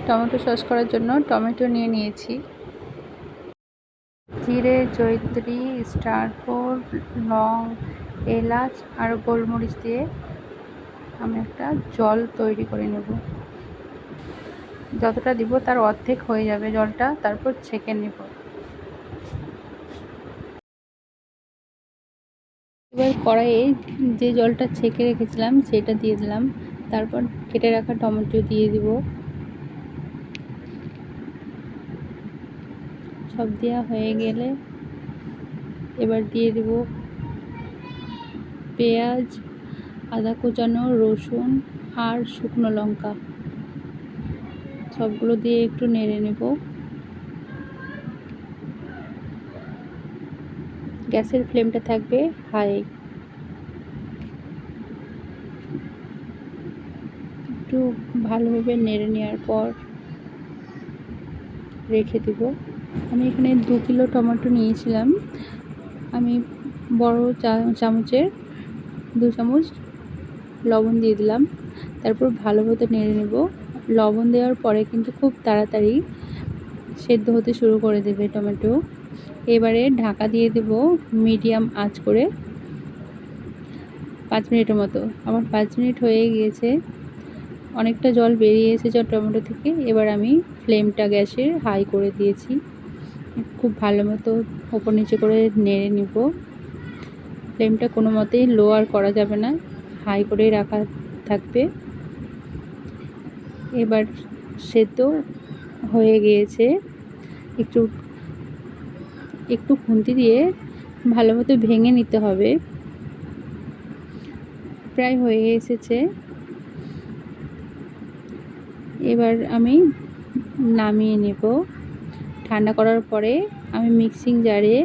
Tomato sauce করার জন্য tomato নিয়ে নিয়েছি। জিরে, জয়িত্রী, স্টারফল, লং, এলাচ আর গোলমরিচ দিয়ে আমি একটা জল তৈরি করে নেব। যতটা দিব তার অর্ধেক হয়ে যাবে জলটা, তারপর ছেঁকে নেব। এবার কড়াইয়ে যে জলটা ছেঁকে রেখেছিলাম সেটা দিয়ে দিলাম, তারপর কেটে রাখা টমেটো দিয়ে দিব। সব দেওয়া হয়ে গেলে এবার দিয়ে দেব পেঁয়াজ, আদা কুচানো, রসুন আর শুকনো লঙ্কা। সবগুলো দিয়ে একটু নেড়ে নেব। গ্যাসের ফ্লেমটা থাকবে হাই। একটু ভালোভাবে নেড়ে নেওয়ার পর রেখে দেব। আমি এখানে 2 কিলো টমেটো নিয়েছিলাম। আমি বড় চামচের 2 চামচ লবণ দিয়ে দিলাম, তারপর ভালোভাবে নেড়ে নেব। লবণ দেওয়ার পরে কিন্তু খুব তাড়াতাড়ি সেদ্ধ হতে শুরু করে দেবে টমেটো। এবারে ঢাকা দিয়ে দেব মিডিয়াম আঁচ করে 5 মিনিটের মতো। আমার 5 মিনিট হয়ে গিয়েছে, অনেকটা জল বেরিয়ে এসেছে টমেটো থেকে। এবার আমি ফ্লেমটা গ্যাসের হাই করে দিয়েছি। খুব ভালো মতো ওপর নিচে করে নেড়ে নিব। ফ্লেমটা কোনো মতেই লো আর করা যাবে না, হাই করেই রাখা থাকবে। এবার সেদ্ধ হয়ে গিয়েছে। একটু খুন্তি দিয়ে ভালো মতো ভেঙে নিতে হবে। প্রায় হয়ে এসেছে। এবার আমি নামিয়ে নেব। ঠান্ডা করার পরে আমি মিক্সিং জারে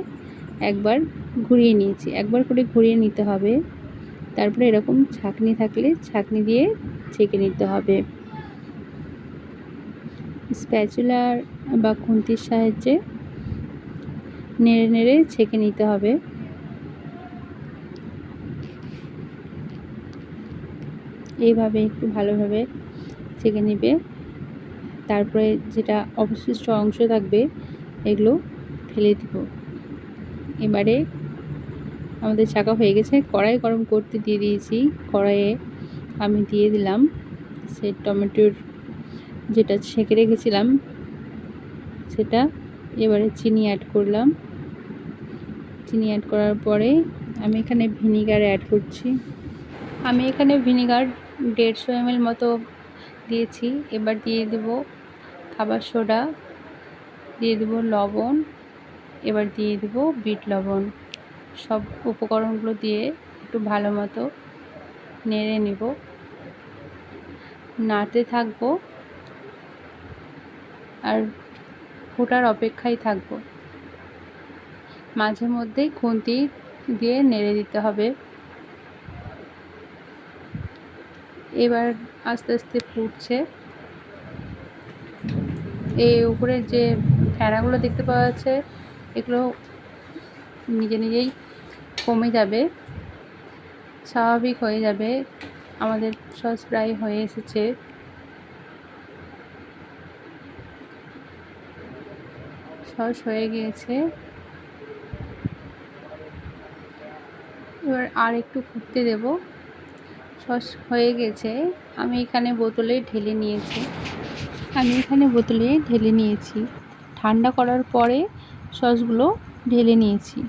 একবার ঘুরিয়ে নিয়েছি। একবার করে ঘুরিয়ে নিতে হবে। তারপরে এরকম ছাঁকনি থাকলে ছাঁকনি দিয়ে ছেঁকে নিতে হবে। স্প্যাচুলার বা খুন্তির সাহায্যে নেড়ে নেড়ে ছেঁকে নিতে হবে। এইভাবে একটু ভালোভাবে ছেঁকে নেবে। তারপরে যেটা অবশিষ্ট অংশ থাকবে এগুলো ফেলে দিব। এবারে আমাদের ছাঁকা হয়ে গেছে। কড়াই গরম করতে দিয়ে দিয়েছি। কড়াইয়ে আমি দিয়ে দিলাম সেই টমেটোর যেটা ছেঁকে রেখেছিলাম সেটা। এবারে চিনি অ্যাড করলাম। চিনি অ্যাড করার পরে আমি এখানে ভিনিগার অ্যাড করছি। আমি এখানে ভিনিগার 150 ml মতো দিয়েছি। এবার দিয়ে দেব খাবার সোডা, দিয়ে দেব লবণ, এবার দিয়ে দেব বিট লবণ। সব উপকরণগুলো দিয়ে একটু ভালো মতো নেড়ে নেব। নাড়তে থাকবো আর ফোটার অপেক্ষায় থাকবো। মাঝে মধ্যেই খুন্তি দিয়ে নেড়ে দিতে হবে। এবার আস্তে আস্তে ফুটছে। এই উপরে যে ফেনাগুলো দেখতে পাওয়া যাচ্ছে এগুলো নিজে নিজেই কমে যাবে, স্বাভাবিক হয়ে যাবে। আমাদের সস প্রায় হয়ে এসেছে। সস হয়ে গিয়েছে। এবার আর একটু ফুটতে দেব। সস হয়ে গেছে। আমি এখানে বোতলে ঢেলে নিয়েছি। ঠান্ডা করার পরে সসগুলো ঢেলে নিয়েছি।